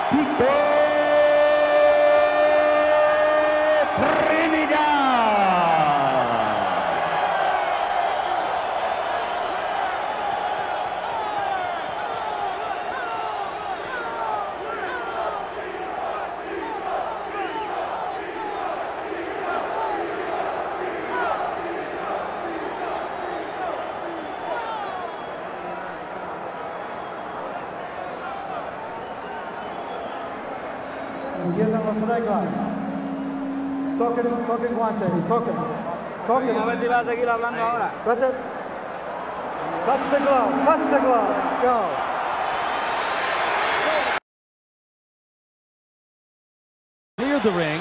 Tito, Trinidad. Empiezan los reglas. Toquen guantes, toquen. A ver si va a seguir hablando ahora. Touch it. Touch the glove, go. Clear the ring,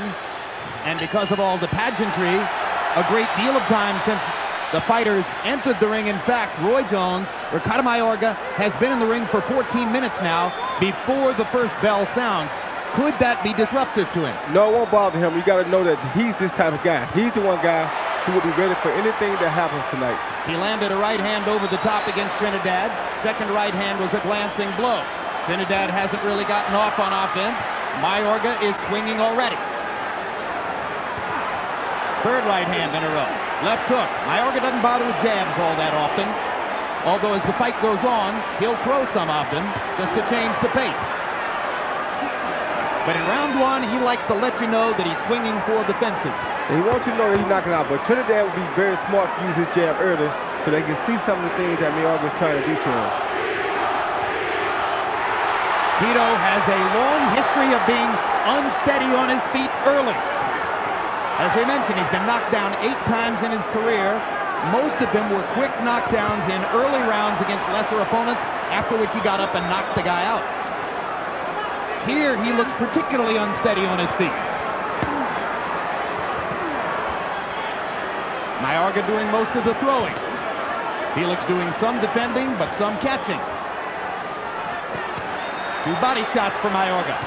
and because of all the pageantry, a great deal of time since the fighters entered the ring. In fact, Roy Jones, Ricardo Mayorga, has been in the ring for 14 minutes now before the first bell sounds. Could that be disruptive to him? No, it won't bother him. You got to know that he's this type of guy. He's the one guy who will be ready for anything that happens tonight. He landed a right hand over the top against Trinidad. Second right hand was a glancing blow. Trinidad hasn't really gotten off on offense. Mayorga is swinging already. Third right hand in a row. Left hook. Mayorga doesn't bother with jabs all that often. Although as the fight goes on, he'll throw some of them just to change the pace. But in round one, he likes to let you know that he's swinging for the fences. And he wants you to know that he's knocking out. But Trinidad would be very smart to use his jab early so they can see some of the things that Mayorga is trying to do to him. Tito has a long history of being unsteady on his feet early. As we mentioned, he's been knocked down 8 times in his career. Most of them were quick knockdowns in early rounds against lesser opponents, after which he got up and knocked the guy out. Here, he looks particularly unsteady on his feet. Mayorga doing most of the throwing. Felix doing some defending, but some catching. 2 body shots for Mayorga.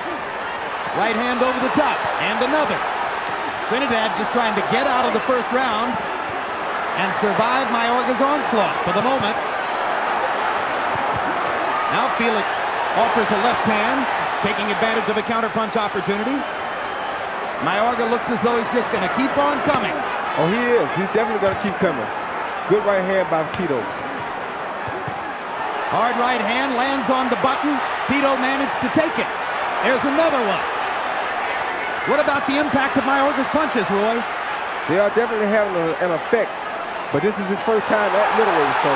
Right hand over the top, and another. Trinidad just trying to get out of the first round and survive Mayorga's onslaught for the moment. Now Felix offers a left hand, taking advantage of a counterpunch opportunity. Mayorga looks as though he's just going to keep on coming. Oh, he is. He's definitely going to keep coming. Good right hand by Tito. Hard right hand lands on the button. Tito managed to take it. There's another one. What about the impact of Mayorga's punches, Roy? They are definitely having an effect, but this is his first time at middleweight, so.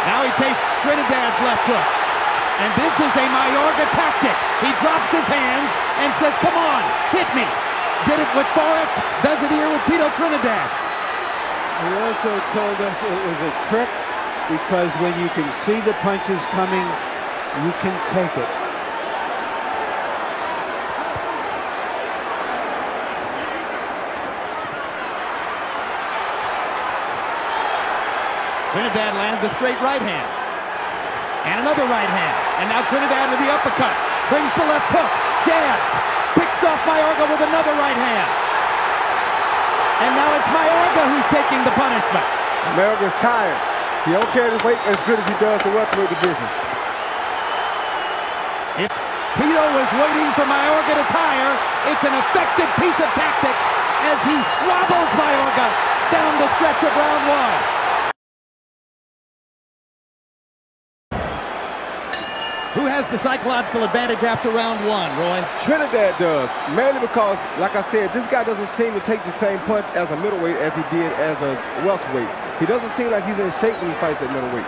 Now he takes Trinidad's left hook. And this is a Mayorga tactic. He drops his hands and says, come on, hit me. Did it with Forrest, does it here with Tito Trinidad. He also told us it was a trick because when you can see the punches coming, you can take it. Trinidad lands a straight right hand. And another right hand. And now Trinidad with the uppercut. Brings the left hook. Jab. Picks off Mayorga with another right hand. And now it's Mayorga who's taking the punishment. Mayorga's tired. He don't carry his weight as good as he does the welterweight division. If Tito was waiting for Mayorga to tire, it's an effective piece of tactic as he wobbles Mayorga down the stretch of round one. Who has the psychological advantage after round one, Roy? Trinidad does, mainly because, like I said, this guy doesn't seem to take the same punch as a middleweight as he did as a welterweight. He doesn't seem like he's in shape when he fights at middleweight.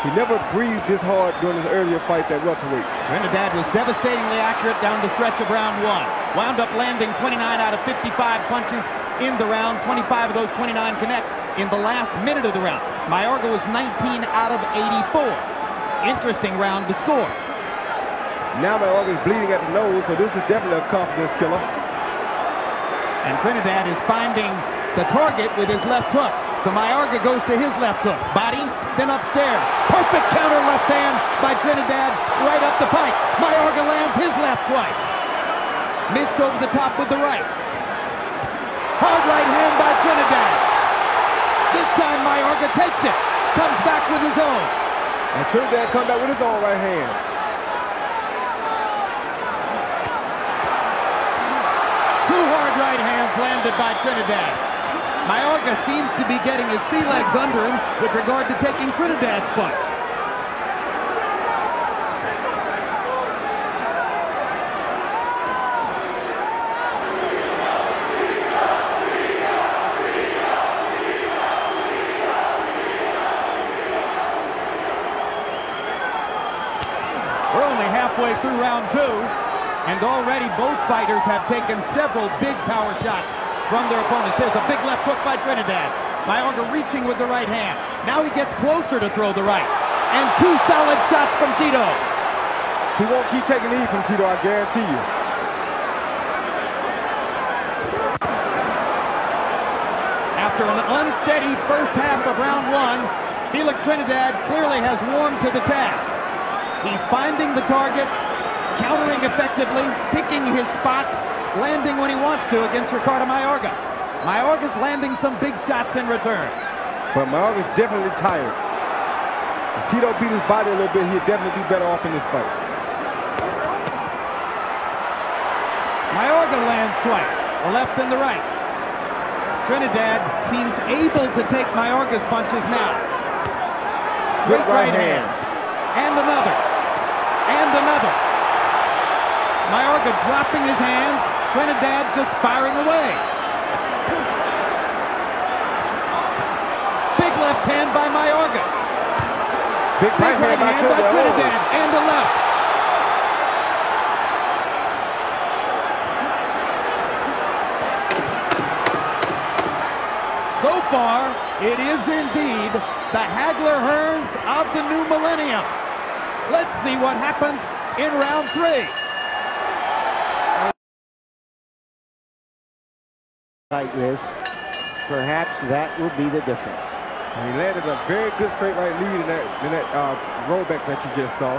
He never breathed this hard during his earlier fights at welterweight. Trinidad was devastatingly accurate down the stretch of round one. Wound up landing 29 out of 55 punches in the round. 25 of those 29 connects in the last minute of the round. Mayorga was 19 out of 84. Interesting round to score. Now Mayorga's bleeding at the nose, so this is definitely a confidence killer. And Trinidad is finding the target with his left hook. So Mayorga goes to his left hook. Body, then upstairs. Perfect counter left hand by Trinidad right up the pipe. Mayorga lands his left twice. Missed over the top with the right. Hard right hand by Trinidad. This time Mayorga takes it. Comes back with his own. And Trinidad comes back with his own right hand. Two hard right hands landed by Trinidad. Mayorga seems to be getting his sea legs under him with regard to taking Trinidad's punch. We're only halfway through round two, and already both fighters have taken several big power shots from their opponents. There's a big left hook by Trinidad. Mayorga reaching with the right hand. Now he gets closer to throw the right. And two solid shots from Tito. He won't keep taking these from Tito, I guarantee you. After an unsteady first half of round one, Felix Trinidad clearly has warmed to the task. He's finding the target, countering effectively, picking his spots, landing when he wants to against Ricardo Mayorga. Mayorga's landing some big shots in return. But Mayorga's definitely tired. If Tito beat his body a little bit, he'd definitely be better off in this fight. Mayorga lands twice, the left and the right. Trinidad seems able to take Mayorga's punches now. Good right hand. And another. And another. Mayorga dropping his hands. Trinidad just firing away. Big left hand by Mayorga. Big right hand by Trinidad. And a left. So far, it is indeed the Hagler-Hearns of the new millennium. Let's see what happens in round three. Like this, perhaps that will be the difference. And he landed a very good straight right lead in that rollback that you just saw.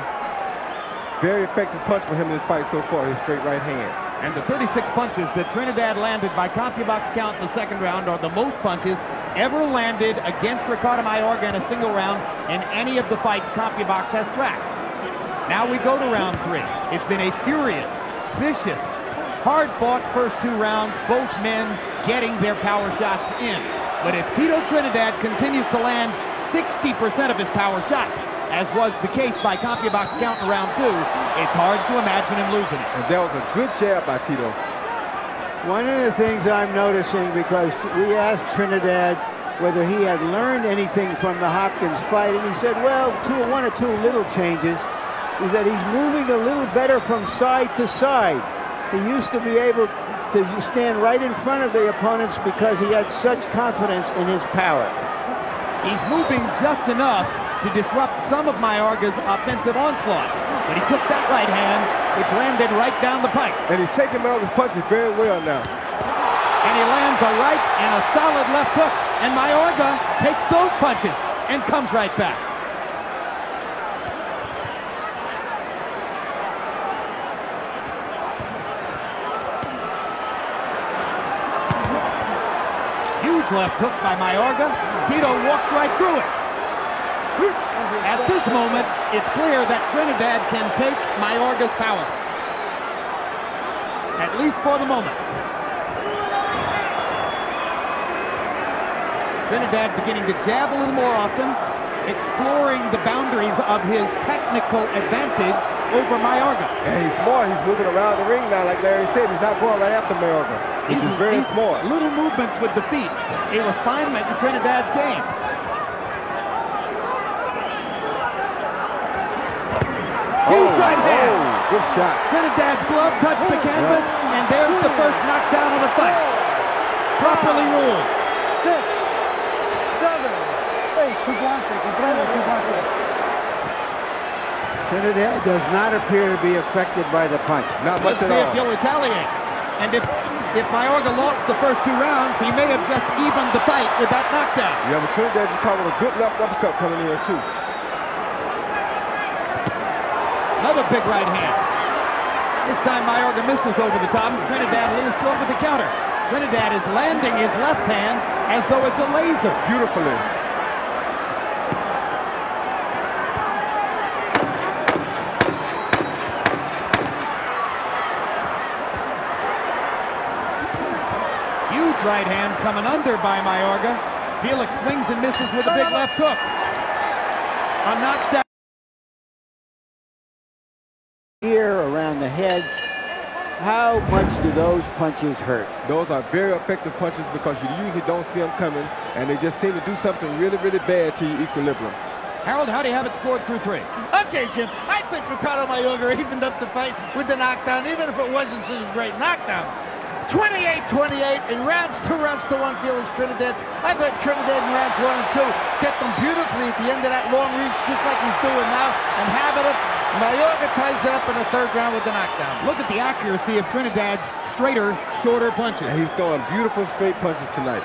Very effective punch for him in this fight so far, his straight right hand. And the 36 punches that Trinidad landed by CompuBox count in the second round are the most punches ever landed against Ricardo Mayorga in a single round in any of the fights CompuBox has tracked. Now we go to round three. It's been a furious, vicious, hard-fought first two rounds, both men getting their power shots in. But if Tito Trinidad continues to land 60% of his power shots, as was the case by CompuBox count in round two, it's hard to imagine him losing it. And that was a good jab by Tito. One of the things I'm noticing, because we asked Trinidad whether he had learned anything from the Hopkins fight, and he said, well, one or two little changes, is that he's moving a little better from side to side. He used to be able to stand right in front of the opponents because he had such confidence in his power. He's moving just enough to disrupt some of Mayorga's offensive onslaught. But he took that right hand, which landed right down the pipe. And he's taking Mayorga's punches very well now. And he lands a right and a solid left hook. And Mayorga takes those punches and comes right back. Huge left hook by Mayorga. Tito walks right through it. At this moment, it's clear that Trinidad can take Mayorga's power. At least for the moment. Trinidad beginning to jab a little more often, exploring the boundaries of his technical advantage over Mayorga. And he's smart. He's moving around the ring now, like Larry said. He's not going right after Mayorga. He's very smart. Little movements with the feet. A refinement in Trinidad's game. Huge right hand. Good shot. Trinidad's glove touched the canvas, and there's the first knockdown of the fight. Properly ruled. 6, 7, 8, comprende, Trinidad does not appear to be affected by the punch. Not much Let's at see all. if he'll retaliate. And if Mayorga lost the first two rounds, he may have just evened the fight with that knockdown. Yeah, but Trinidad just caught with a good left uppercut coming in too. Another big right hand. This time Mayorga misses over the top. Trinidad leans short with the counter. Trinidad is landing his left hand as though it's a laser. Beautifully. Huge right hand coming under by Mayorga. Felix swings and misses with a big left hook. A knockdown. Here around the head. How much do those punches hurt? Those are very effective punches because you usually don't see them coming, and they just seem to do something really, really bad to your equilibrium. Harold, how do you have it scored through 3? Okay, Jim. I think Ricardo Mayorga evened up the fight with the knockdown, even if it wasn't such a great knockdown. 28-28 in rounds 2 rounds to 1, Felix Trinidad. I thought Trinidad in rounds 1 and 2 kept them beautifully at the end of that long reach, just like he's doing now, and having it. Mayorga ties it up in the 3rd round with the knockdown. Look at the accuracy of Trinidad's straighter, shorter punches. And he's throwing beautiful straight punches tonight.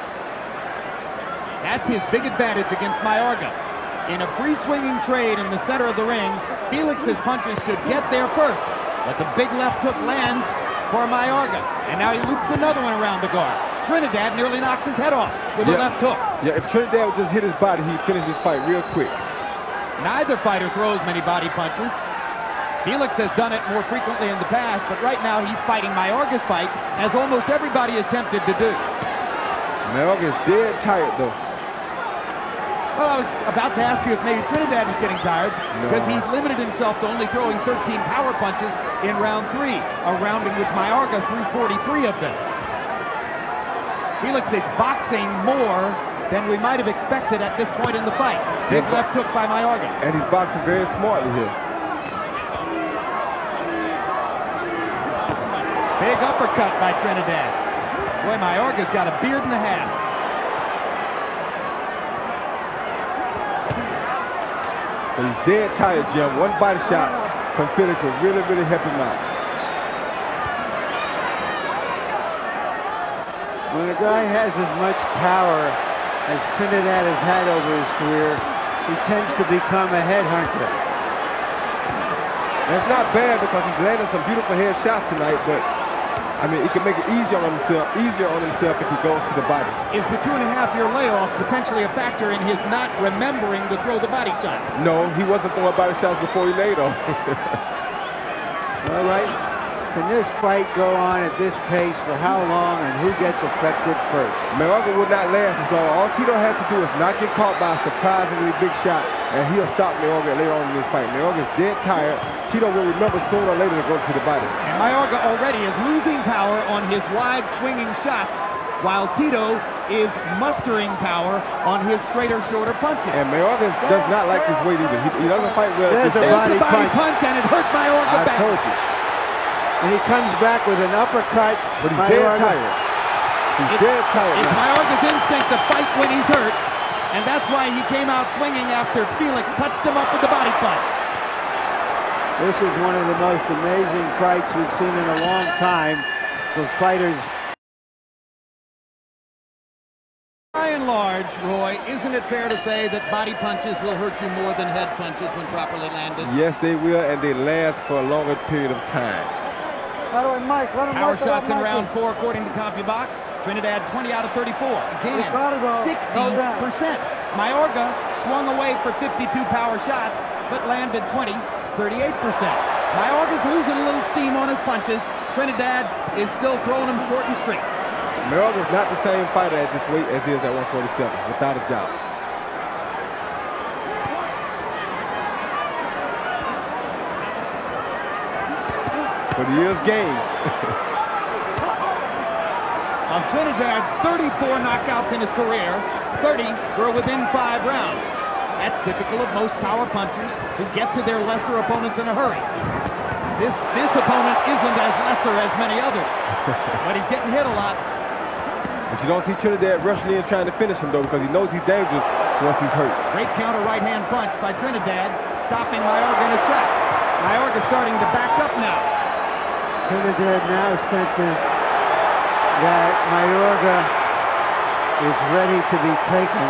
That's his big advantage against Mayorga. In a free-swinging trade in the center of the ring, Felix's punches should get there first. But the big left hook lands for Mayorga. And now he loops another one around the guard. Trinidad nearly knocks his head off with a left hook. Yeah, if Trinidad would just hit his body, he'd finish his fight real quick. Neither fighter throws many body punches. Felix has done it more frequently in the past, but right now he's fighting Mayorga's fight, as almost everybody is tempted to do. Mayorga is dead tired, though. Well, I was about to ask you if maybe Trinidad was getting tired, because he limited himself to only throwing 13 power punches in round 3, a round in which Mayorga threw 43 of them. Felix is boxing more than we might have expected at this point in the fight. Big left hook by Mayorga. And he's boxing very smartly here. Big uppercut by Trinidad. Boy, Mayorga's got a beard and a half. But he's dead tired, Jim. One body shot from Felix will really, really help him out. When a guy has as much power as Trinidad has had over his career, he tends to become a headhunter. That's not bad because he's landing some beautiful head shots tonight, but I mean, he can make it easier on himself if he goes to the body. Is the 2.5-year layoff potentially a factor in his not remembering to throw the body shots? No, he wasn't throwing body shots before he laid off. All right. Can this fight go on at this pace for how long, and who gets affected first? Mayorga would not last as long. All Tito had to do is not get caught by a surprisingly big shot, and he'll stop Mayorga later on in this fight. Mayorga's dead tired. Tito will remember sooner or later to go to the body. And Mayorga already is losing power on his wide swinging shots, while Tito is mustering power on his straighter, shorter punches. And Mayorga does not like this weight either. He doesn't fight well. There's a body punch, and it hurt Mayorga back. I told you. And he comes back with an uppercut. But he's dead tired. He's dead tired It's now. Mayorga's instinct to fight when he's hurt, and that's why he came out swinging after Felix touched him up with the body punch. This is one of the most amazing fights we've seen in a long time for fighters. By and large, Roy, isn't it fair to say that body punches will hurt you more than head punches when properly landed? Yes, they will, and they last for a longer period of time. Power shots in round 4 according to CompuBox. Trinidad 20 out of 34. Again, 60%. Mayorga swung away for 52 power shots, but landed 20, 38%. Mayorga's losing a little steam on his punches. Trinidad is still throwing them short and straight. Mayorga's not the same fighter at this weight as he is at 147, without a doubt. But he is game. Of Trinidad's 34 knockouts in his career, 30 were within 5 rounds. That's typical of most power punchers who get to their lesser opponents in a hurry. This opponent isn't as lesser as many others, but he's getting hit a lot. But you don't see Trinidad rushing in trying to finish him, though, because he knows he's dangerous once he's hurt. Great counter right-hand punch by Trinidad, stopping Mayorga in his tracks. Mayorga starting to back up now. Trinidad now senses that Mayorga is ready to be taken,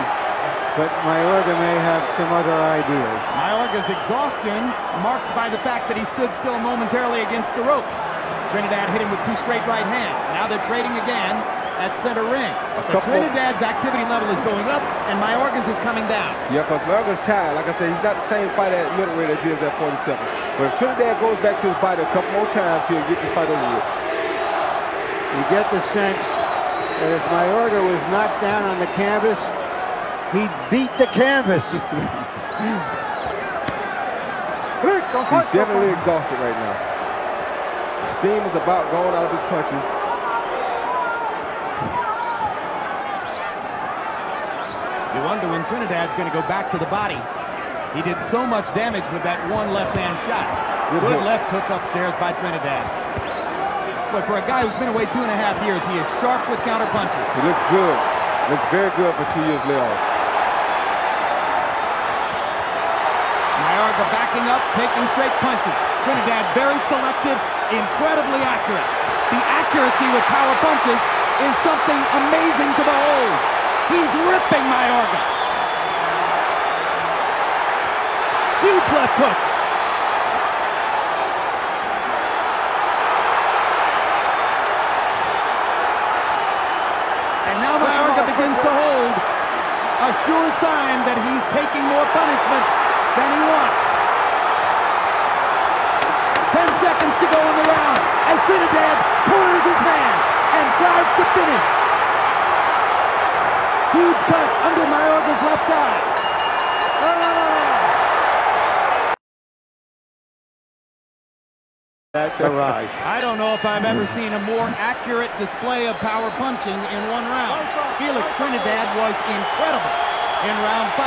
but Mayorga may have some other ideas. Mayorga's exhaustion marked by the fact that he stood still momentarily against the ropes. Trinidad hit him with 2 straight right hands. Now they're trading again. at center ring. But Trinidad's activity level is going up, and Mayorga's is coming down. Yeah, because Mayorga's tired. Like I said, he's not the same fighter at middleweight as he is at 47. But if Trinidad goes back to his body a couple more times, he'll get this fight over with. You get the sense that if Mayorga was knocked down on the canvas, he'd beat the canvas. He's definitely exhausted right now. Steam is about going out of his punches. You wonder when Trinidad's going to go back to the body. He did so much damage with that one left-hand shot. Good left hook upstairs by Trinidad. But for a guy who's been away 2.5 years, he is sharp with counter punches. He looks good. Looks very good for 2 years layoff. Mayorga backing up, taking straight punches. Trinidad very selective, incredibly accurate. The accuracy with power punches is something amazing to behold. He's ripping Mayorga. Huge left hook. And now Mayorga begins to hold. A sure sign that he's taking more punishment than he wants. 10 seconds to go in the round as Trinidad corners his man and tries to finish. Huge cut under Mayorga's left eye. Barrage. I don't know if I've ever seen a more accurate display of power punching in one round. Felix Trinidad was incredible in round 5.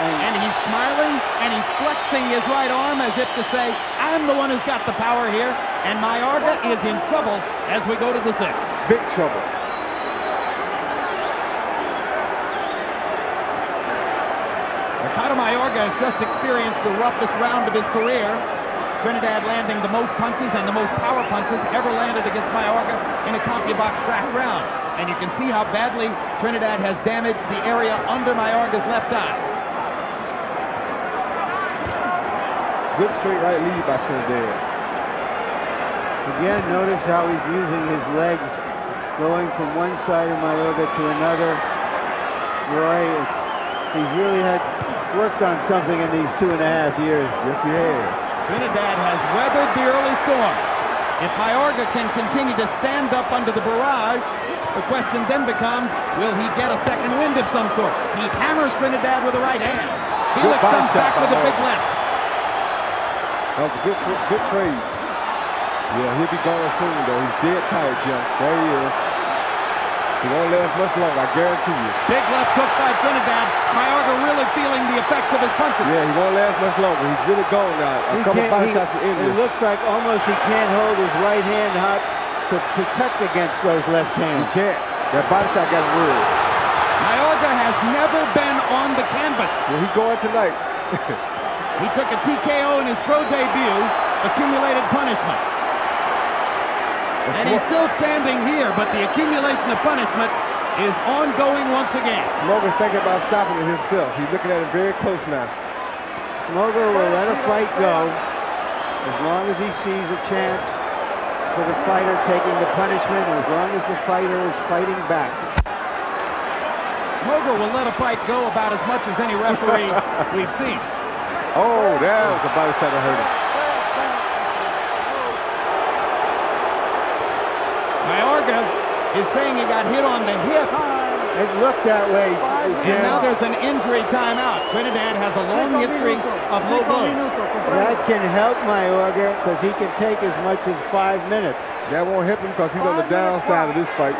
And he's smiling, and he's flexing his right arm as if to say, I'm the one who's got the power here, and Mayorga is in trouble as we go to the 6th. Big trouble. Ricardo Mayorga has just experienced the roughest round of his career. Trinidad landing the most punches and the most power punches ever landed against Mayorga in a CompuBox track round. And you can see how badly Trinidad has damaged the area under Mayorga's left eye. Good straight right lead by Trinidad. Again, notice how he's using his legs, going from one side of Mayorga to another. Roy, he's really had worked on something in these 2.5 years. Yes, he has. Trinidad has weathered the early storm. If Mayorga can continue to stand up under the barrage, the question then becomes, will he get a second wind of some sort? He hammers Trinidad with the right hand. Felix comes back with a big left. That was a good trade. Yeah, he'll be gone soon, though. He's dead tired, Jim. There he is. He won't last much longer, I guarantee you. Big left hook by Trinidad. Mayorga really feeling the effects of his punches. Yeah, he won't last much longer. He's really gone now. A couple body shots to end this. It looks like almost he can't hold his right hand up to protect against those left hands. He can't. That body shot got him ruined. Mayorga has never been on the canvas. Well, he's going tonight. He took a TKO in his pro debut, accumulated punishment. And he's still standing here, but the accumulation of punishment is ongoing once again. Smoger's thinking about stopping it himself. He's looking at him very close now. Smoger will let a fight go as long as he sees a chance for the fighter taking the punishment, and as long as the fighter is fighting back. Smoger will let a fight go about as much as any referee we've seen. Oh, that was a body shot that hurt him. Mayorga is saying he got hit on the hip. It looked that way, Jim. And now there's an injury timeout. Trinidad has a long history of low blows. That can help Mayorga because he can take as much as 5 minutes. That won't help him because he's on the downside of this fight.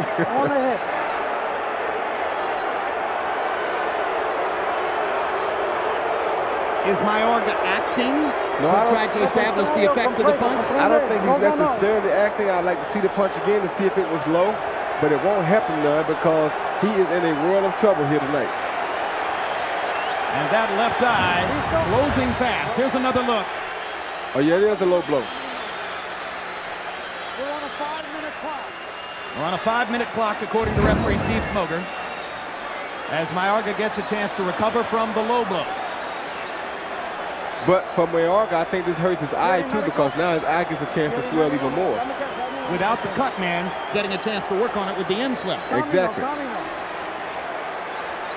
Is Mayorga acting to try to establish the effect of the punch? I don't think he's necessarily acting. I'd like to see the punch again to see if it was low, but it won't help him none because he is in a world of trouble here tonight. And that left eye closing fast. Here's another look. Oh, yeah, it is a low blow. We're on a 5-minute clock. We're on a 5-minute clock, according to referee Steve Smoger, as Mayorga gets a chance to recover from the low blow. But for Mayorga, I think this hurts his eye, too, because now his eye gets a chance to swell even more. without the cut man getting a chance to work on it with the inslip. Exactly.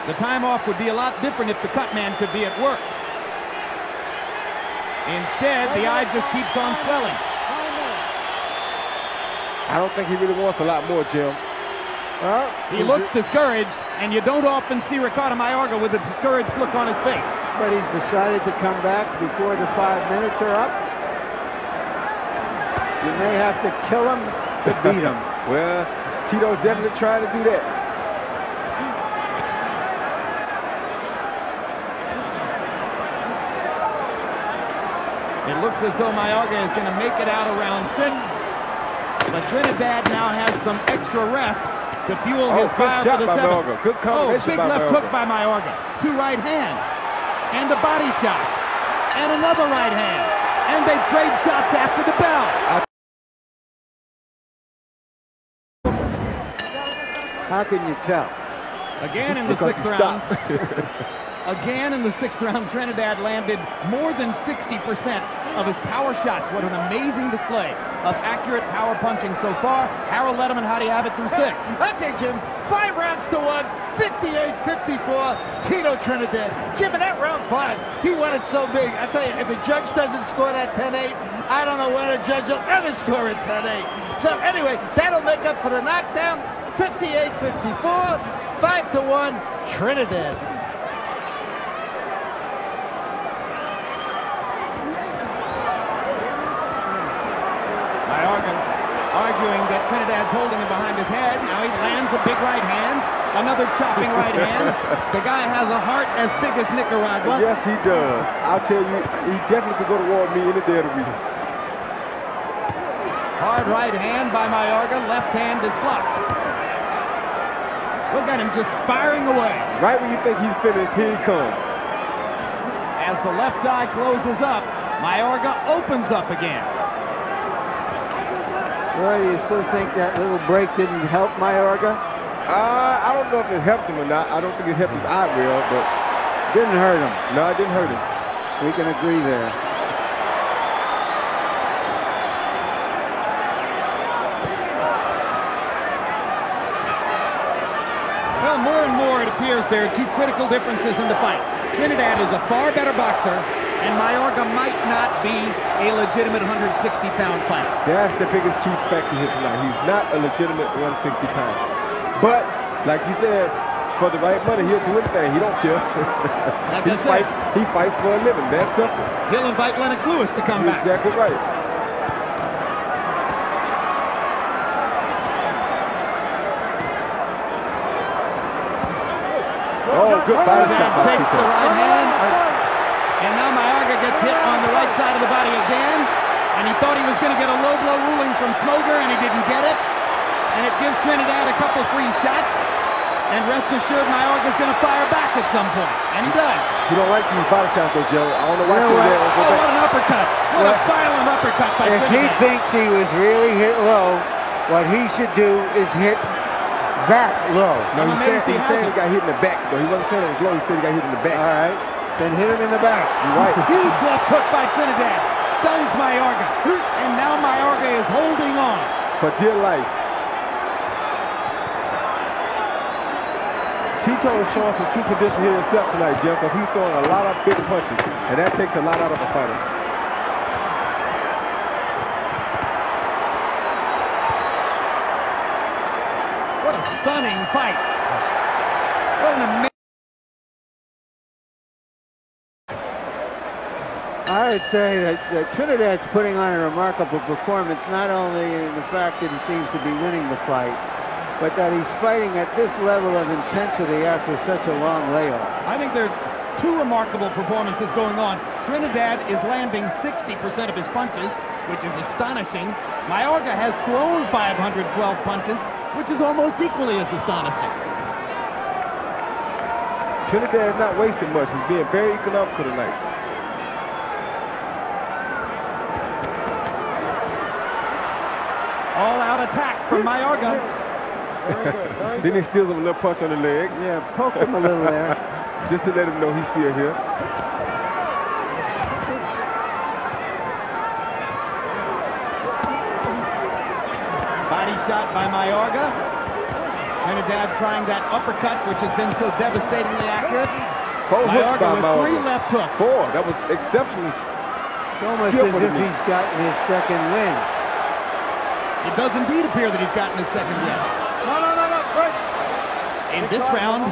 The time off would be a lot different if the cut man could be at work. Instead, the eye just keeps on swelling. I don't think he really wants a lot more, Jim. Well, He looks discouraged, and you don't often see Ricardo Mayorga with a discouraged look on his face. but he's decided to come back before the 5 minutes are up. You may have to kill him to beat him. Well, Tito's definitely trying to do that. It looks as though Mayorga is going to make it out around 6. But Trinidad now has some extra rest to fuel his fire for the 7th. Good combination big by left Mayorga. hook by Mayorga. 2 right hands. And a body shot. And another right hand. And they trade shots after the bell. How can you tell? Again in the 6th round. Again in the 6th round, Trinidad landed more than 60% of his power shots. What an amazing display of accurate power punching so far. Harold Letterman, how do you have it through 6? Okay, Jim. 5 rounds to 1, 58-54. Tito Trinidad. Jim, in that round 5, he won it so big. I tell you, if a judge doesn't score that 10-8, I don't know when a judge will ever score it 10-8. So anyway, that'll make up for the knockdown. 58-54, 5-1, Trinidad. Mayorga arguing that Trinidad's holding him behind his head. Now he lands a big right hand, another chopping right hand. The guy has a heart as big as Nicaragua. Yes, he does. I'll tell you, he definitely could go to war with me any day of the week. Hard right hand by Mayorga. Left hand is blocked. Look at him just firing away. Right when you think he's finished, here he comes. As the left eye closes up, Mayorga opens up again. Well, you still think that little break didn't help Mayorga? I don't know if it helped him or not. I don't think it helped his eye well, but Didn't hurt him. no, it didn't hurt him. We can agree there. Well, more and more it appears there are 2 critical differences in the fight. Trinidad is a far better boxer, and Mayorga might not be a legitimate 160-pound fighter. That's the biggest key factor here tonight. He's not a legitimate 160 pound. But, like you said, for the right money, he'll do anything. He don't care. Like I said, He fights for a living. That's simple. he'll invite Lennox Lewis to come You're back. exactly right. Oh, good body shot by Takes Tito. the right hand. And now Mayorga gets hit on the right side of the body again. And he thought he was going to get a low blow ruling from Smoger, and he didn't get it. And it gives Trinidad a couple free shots. And rest assured, Mayorga's going to fire back at some point. And he does. You don't like these body shots, though, Joe. I don't know why You know you're what? there. Go Oh, back. what an uppercut. What a violent uppercut by If he Trinidad. thinks he was really hit low, what he should do is hit back low. No, I'm he said amazed he he hasn't. got hit in the back, though. He wasn't saying it was low. He said he got hit in the back. All right. Then hit him in the back. You're right. Huge left hook by Trinidad. Stuns Mayorga. And now Mayorga is holding on. For dear life. Tito is showing some true condition here himself tonight, Jim, because he's throwing a lot of big punches, and that takes a lot out of a fighter. What a stunning fight. What an amazing... I would say that Trinidad's putting on a remarkable performance, not only in the fact that he seems to be winning the fight, but that he's fighting at this level of intensity after such a long layoff. I think there are 2 remarkable performances going on. Trinidad is landing 60% of his punches, which is astonishing. Mayorga has thrown 512 punches, which is almost equally as astonishing. Trinidad is not wasting much. He's being very economical tonight. All-out attack from Mayorga. Then he steals him a little punch on the leg, Yeah, poke him a little there. just to let him know he's still here. shot by Mayorga. Trinidad trying that uppercut, which has been so devastatingly accurate. 4 hooks by with 3 Mayorga. left hooks. 4. That was exceptionally. It's almost as if he's got his second win. It does indeed appear that he's gotten his second win. No, break. In this round,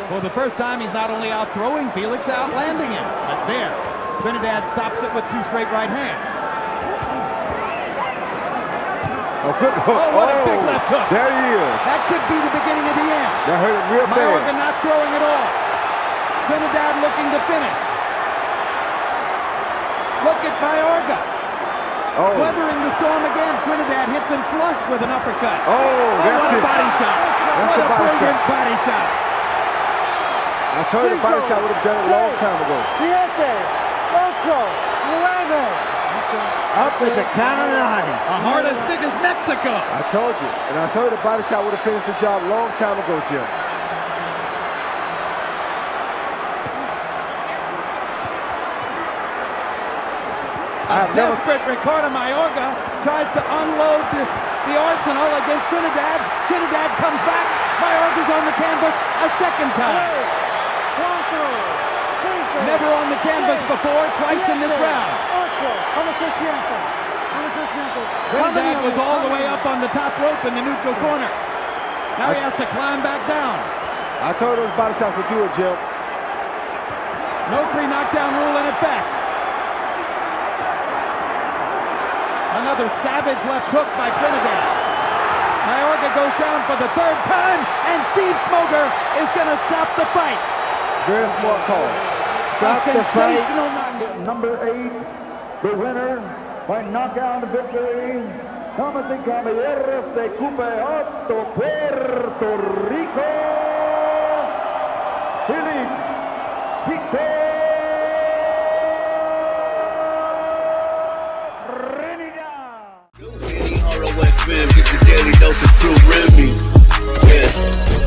for the first time, he's not only out-throwing Felix, outlanding him. But there, Trinidad stops it with 2 straight right hands. Oh, good hook. Oh, what a big left hook. There he is. That could be the beginning of the end. That hurt him real Mayorga bad. not throwing at all. Trinidad looking to finish. Look at Mayorga. Oh. Weathering the storm again. Trinidad hits him flush with an uppercut. Oh, that's what a it. body shot. That's What the a body brilliant shot. body shot. I told you the body shot would have done it a long time ago. 7, 8, 9. Up with the count of 9. A heart as big as Mexico. I told you. And I told you the body shot would have finished the job a long time ago, Jim. Desperate Ricardo Mayorga tries to unload the arsenal against Trinidad. Trinidad comes back. Mayorga's on the canvas a second time. Never on the canvas before, twice in this round. Trinidad was all the way up on the top rope in the neutral corner. Now he has to climb back down. I told you those body shots would do it, Jim. No 3 knockdown rule in effect. Another savage left hook by Trinidad. Mayorga goes down for the 3rd time, and Steve Smoger is going to stop the fight. Very smart call. Stop the fight. Number 8, the winner by knockout victory, Thomas y Caballeros de Cupeato, Puerto Rico, Felix Tito. ROFM, get your daily dose of true Remy. Yeah.